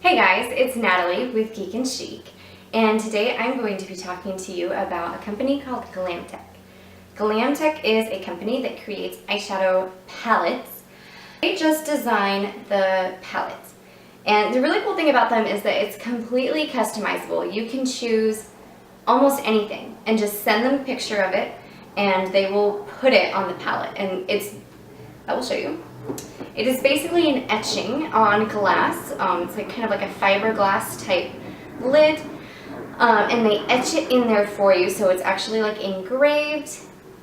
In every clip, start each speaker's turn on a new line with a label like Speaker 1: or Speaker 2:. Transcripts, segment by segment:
Speaker 1: Hey guys, it's Natalie with Geek and Chic, and today I'm going to be talking to you about a company called GlamTech. GlamTech is a company that creates eyeshadow palettes. They just design the palettes, and the really cool thing about them is that it's completely customizable. You can choose almost anything and just send them a picture of it, and they will put it on the palette, and I will show you. It is basically an etching on glass. It's like kind of like a fiberglass type lid, and they etch it in there for you, so it's actually like engraved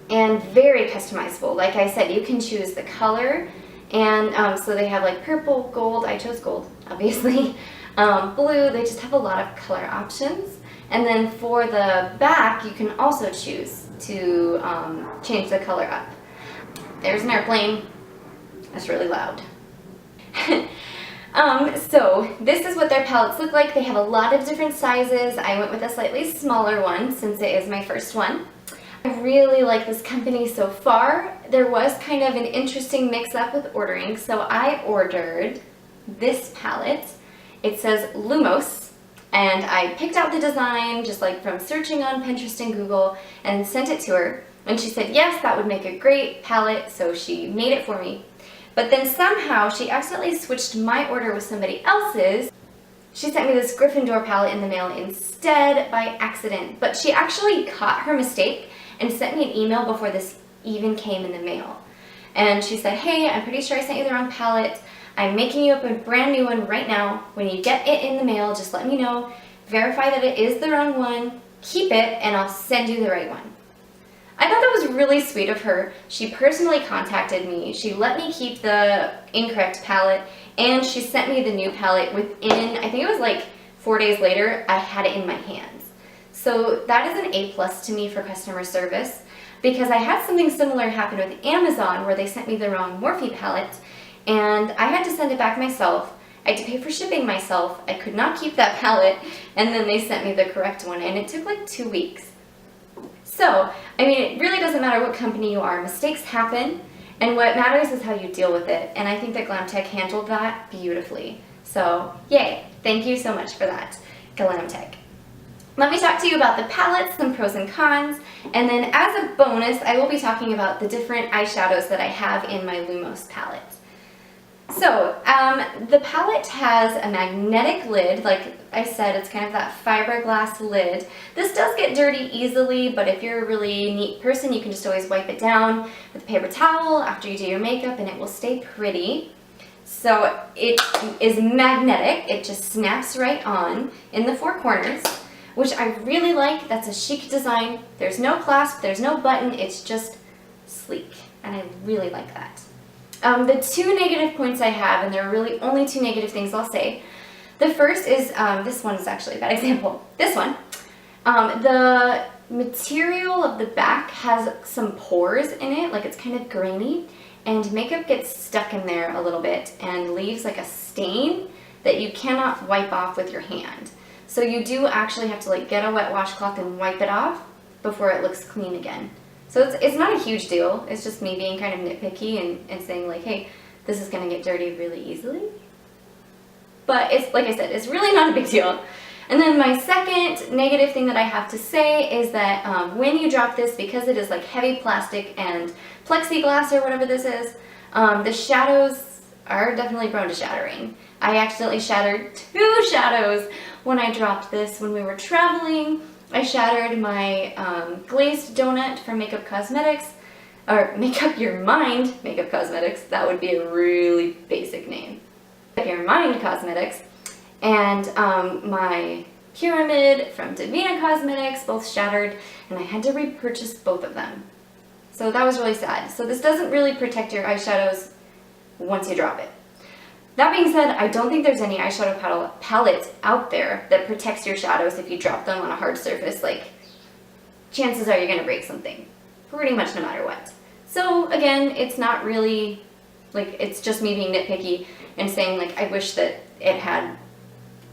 Speaker 1: and very customizable. Like I said, you can choose the color, and so they have like purple, gold. I chose gold, obviously. Blue. They just have a lot of color options. And then for the back, you can also choose to change the color up. There's an airplane. That's really loud. So this is what their palettes look like. They have a lot of different sizes. I went with a slightly smaller one since it is my first one. I really like this company so far. There was kind of an interesting mix-up with ordering, so I ordered this palette. It says Lumos, and I picked out the design just like from searching on Pinterest and Google and sent it to her. And she said yes, that would make a great palette, so she made it for me. But then somehow she accidentally switched my order with somebody else's. She sent me this Gryffindor palette in the mail instead by accident. But she actually caught her mistake and sent me an email before this even came in the mail. And she said, hey, I'm pretty sure I sent you the wrong palette. I'm making you up a brand new one right now. When you get it in the mail, just let me know. Verify that it is the wrong one. Keep it, and I'll send you the right one. I thought that was really sweet of her. She personally contacted me. She let me keep the incorrect palette, and she sent me the new palette within, I think it was like 4 days later, I had it in my hands. So that is an A+ to me for customer service, because I had something similar happen with Amazon where they sent me the wrong Morphe palette, and I had to send it back myself. I had to pay for shipping myself. I could not keep that palette, and then they sent me the correct one, and it took like 2 weeks. So, I mean, it really doesn't matter what company you are. Mistakes happen, and what matters is how you deal with it. And I think that GlamTech handled that beautifully. So, yay! Thank you so much for that, GlamTech. Let me talk to you about the palettes, some pros and cons, and then as a bonus, I will be talking about the different eyeshadows that I have in my Lumos palette. So, the palette has a magnetic lid. Like I said, it's kind of that fiberglass lid. This does get dirty easily, but if you're a really neat person, you can just always wipe it down with a paper towel after you do your makeup, and it will stay pretty. So it is magnetic. It just snaps right on in the 4 corners, which I really like. That's a chic design. There's no clasp, there's no button, it's just sleek, and I really like that. The 2 negative points I have, and there are really only 2 negative things I'll say. The first is, this one is actually a bad example. This one. The material of the back has some pores in it, like it's kind of grainy, and makeup gets stuck in there a little bit and leaves like a stain that you cannot wipe off with your hand. So you do actually have to like get a wet washcloth and wipe it off before it looks clean again. So it's not a huge deal. It's just me being kind of nitpicky and saying like, hey, this is going to get dirty really easily. But it's, like I said, it's really not a big deal. And then my second negative thing that I have to say is that when you drop this, because it is like heavy plastic and plexiglass or whatever this is, the shadows are definitely prone to shattering. I accidentally shattered 2 shadows when I dropped this when we were traveling. I shattered my glazed donut from Makeup Cosmetics, or Make Up Your Mind Makeup Cosmetics. That would be a really basic name. Make Up Your Mind Cosmetics, and my pyramid from Divina Cosmetics, both shattered, and I had to repurchase both of them. So that was really sad. So this doesn't really protect your eyeshadows once you drop it. That being said, I don't think there's any eyeshadow palette out there that protects your shadows if you drop them on a hard surface. Like, chances are you're going to break something, pretty much no matter what. So again, it's not really, like, it's just me being nitpicky and saying, like, I wish that it had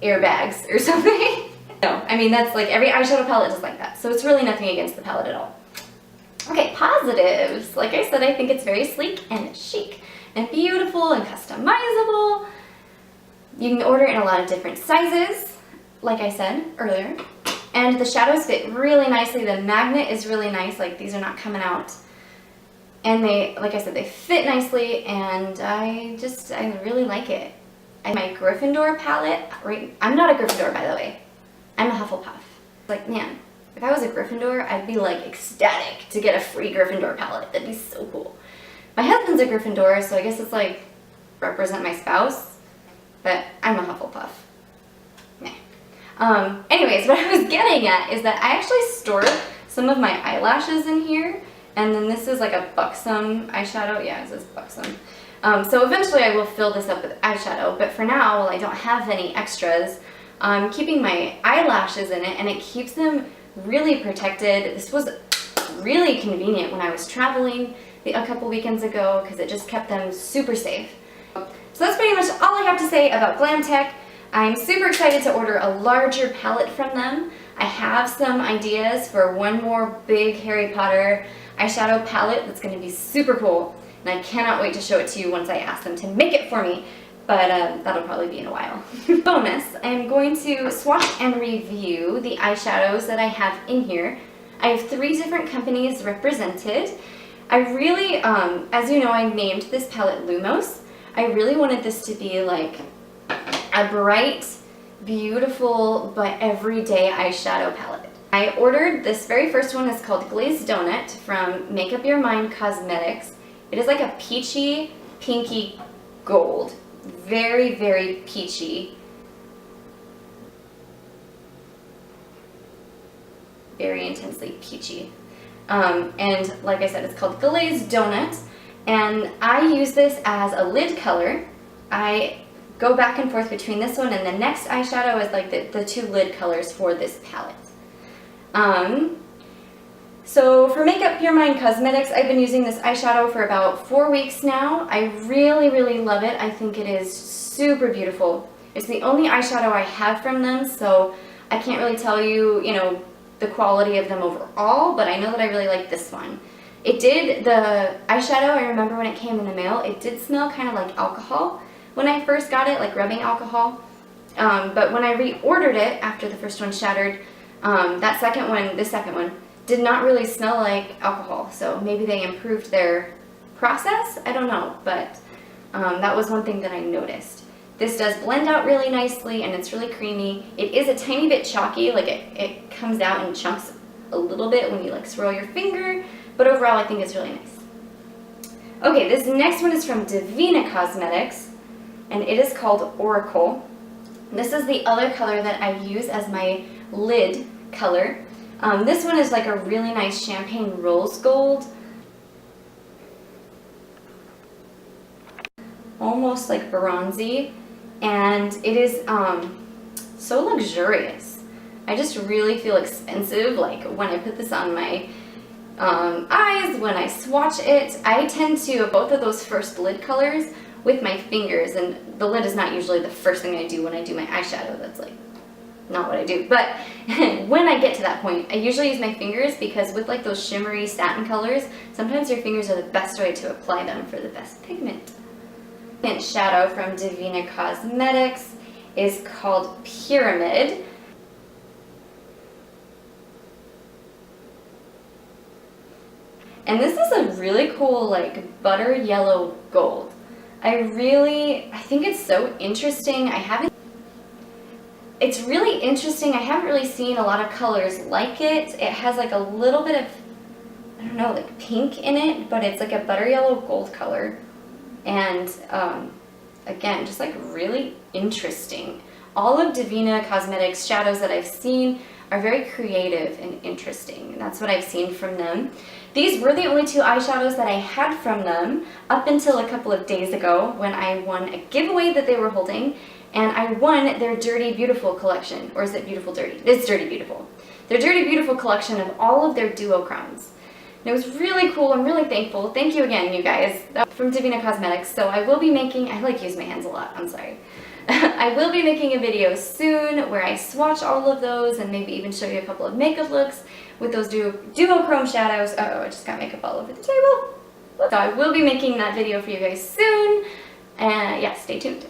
Speaker 1: airbags or something. No, I mean, that's like, every eyeshadow palette is like that. So it's really nothing against the palette at all. Okay, positives. Like I said, I think it's very sleek and chic and beautiful and customizable. You can order in a lot of different sizes, like I said earlier. And the shadows fit really nicely. The magnet is really nice, like these are not coming out. And they, like I said, they fit nicely, and I really like it. My Gryffindor palette, right? I'm not a Gryffindor, by the way. I'm a Hufflepuff. Like, man, if I was a Gryffindor, I'd be like ecstatic to get a free Gryffindor palette. That'd be so cool. My husband's a Gryffindor, so I guess it's like represent my spouse, but I'm a Hufflepuff. Meh. Anyways, what I was getting at is that I actually stored some of my eyelashes in here, and then this is like a buxom eyeshadow. Yeah, it says buxom. So eventually I will fill this up with eyeshadow, but for now, while I don't have any extras, I'm keeping my eyelashes in it, and it keeps them really protected. This was really convenient when I was traveling a couple weekends ago because it just kept them super safe. So that's pretty much all I have to say about GlamTech. I'm super excited to order a larger palette from them. I have some ideas for one more big Harry Potter eyeshadow palette that's going to be super cool, and I cannot wait to show it to you once I ask them to make it for me, but that'll probably be in a while. Bonus, I'm going to swatch and review the eyeshadows that I have in here. I have 3 different companies represented. I really, as you know, I named this palette Lumos. I really wanted this to be like a bright, beautiful, but everyday eyeshadow palette. I ordered this very first one. Is called Glazed Donut from Make Up Your Mind Cosmetics. It is like a peachy, pinky gold. Very, very peachy. Very intensely peachy. And like I said, it's called Glazed Donut. And I use this as a lid color. I go back and forth between this one and the next eyeshadow is like the 2 lid colors for this palette. So for Make Up Your Mind Cosmetics, I've been using this eyeshadow for about 4 weeks now. I really, really love it. I think it is super beautiful. It's the only eyeshadow I have from them, so I can't really tell you, the quality of them overall, but I know that I really like this one. The eyeshadow, I remember when it came in the mail, it did smell kind of like alcohol when I first got it, like rubbing alcohol. But when I reordered it after the first one shattered, the second one, did not really smell like alcohol. So maybe they improved their process, I don't know, but that was one thing that I noticed. This does blend out really nicely, and it's really creamy. It is a tiny bit chalky, like it comes out in chunks a little bit when you like swirl your finger, but overall I think it's really nice. Okay, this next one is from Divina Cosmetics, and it is called Oracle. This is the other color that I use as my lid color. This one is like a really nice champagne rose gold. Almost like bronzy, and it is so luxurious. I just really feel expensive like when I put this on my eyes, when I swatch it. I tend to both of those first lid colors with my fingers, and the lid is not usually the first thing I do when I do my eyeshadow. That's like not what I do, but when I get to that point, I usually use my fingers because with like those shimmery satin colors, sometimes your fingers are the best way to apply them for the best pigment. Second shadow from Divina Cosmetics is called Pyramid. And this is a really cool like butter yellow gold. I think it's so interesting. It's really interesting. I haven't really seen a lot of colors like it. It has like a little bit of, I don't know, like pink in it, but it's like a butter yellow gold color. And again, just like really interesting. All of Divina Cosmetics shadows that I've seen are very creative and interesting. That's what I've seen from them. These were the only 2 eyeshadows that I had from them up until a couple of days ago when I won a giveaway that they were holding, and I won their Dirty Beautiful collection. Or is it Beautiful Dirty? It's Dirty Beautiful. Their Dirty Beautiful collection of all of their duochromes. And it was really cool. I'm really thankful. Thank you again, you guys. From Divina Cosmetics. So I will be making, I like use my hands a lot, I'm sorry. I will be making a video soon where I swatch all of those and maybe even show you a couple of makeup looks with those duochrome shadows. Uh-oh, I just got makeup all over the table. So I will be making that video for you guys soon. Yeah, stay tuned.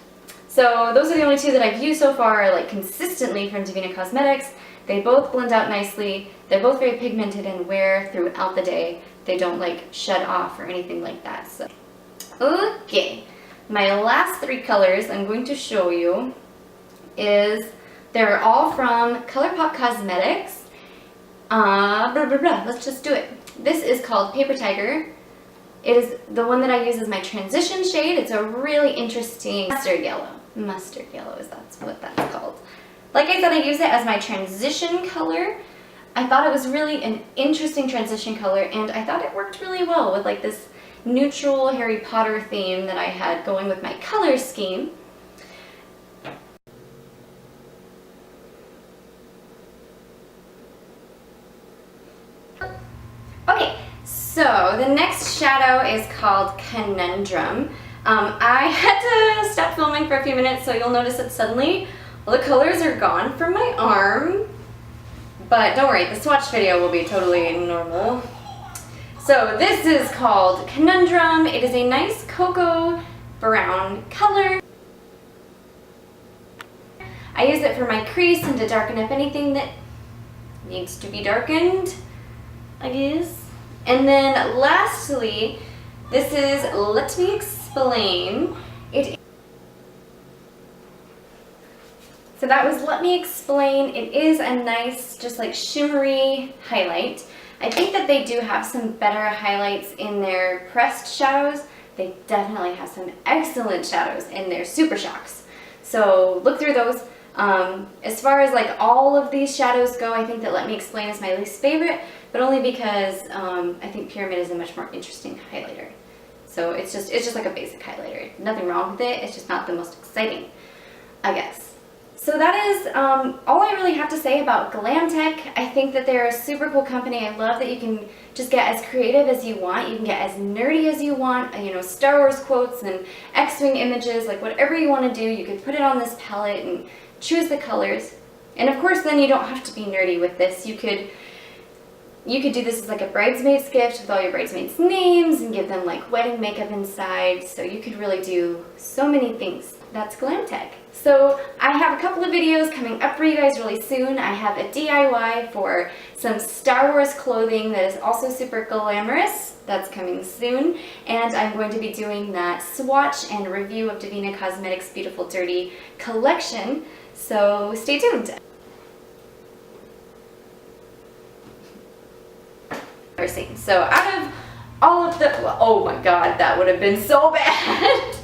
Speaker 1: So those are the only two that I've used so far, like consistently from Divina Cosmetics. They both blend out nicely. They're both very pigmented and wear throughout the day. They don't like shed off or anything like that. So, okay, my last three colors I'm going to show you is, they're all from ColourPop Cosmetics. Let's just do it. This is called Paper Tiger. It is the one that I use as my transition shade. It's a really interesting mustard yellow. Mustard yellow is what that's called. Like I said, I use it as my transition color. I thought it was really an interesting transition color, and I thought it worked really well with like this neutral Harry Potter theme that I had going with my color scheme. Okay, so the next shadow is called Conundrum. I had to stop filming for a few minutes, so you'll notice that suddenly all the colors are gone from my arm. But don't worry, the swatch video will be totally normal. So this is called Conundrum. It is a nice cocoa brown color. I use it for my crease and to darken up anything that needs to be darkened, I guess. And then lastly, this is Let Me Explain. So that was Let Me Explain. It is a nice, just like shimmery highlight. I think that they do have some better highlights in their pressed shadows. They definitely have some excellent shadows in their Super Shocks. So look through those. As far as like all of these shadows go, I think that Let Me Explain is my least favorite, but only because I think Pyramid is a much more interesting highlighter. So it's just like a basic highlighter. Nothing wrong with it. It's just not the most exciting, I guess. So that is all I really have to say about GlamTech. I think that they're a super cool company. I love that you can just get as creative as you want. You can get as nerdy as you want. You know, Star Wars quotes and X-Wing images, like whatever you want to do, you could put it on this palette and choose the colors. And of course, then you don't have to be nerdy with this. You could do this as like a bridesmaid's gift with all your bridesmaids' names and give them like wedding makeup inside. So you could really do so many things. That's GlamTech. So I have a couple of videos coming up for you guys really soon. I have a DIY for some Star Wars clothing that is also super glamorous. That's coming soon. And I'm going to be doing that swatch and review of Divina Cosmetics' Beautiful Dirty collection. So stay tuned. So out of all of the, oh my god, that would have been so bad.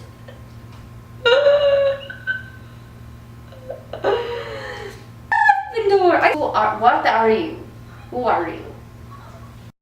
Speaker 1: What are you? Who are you?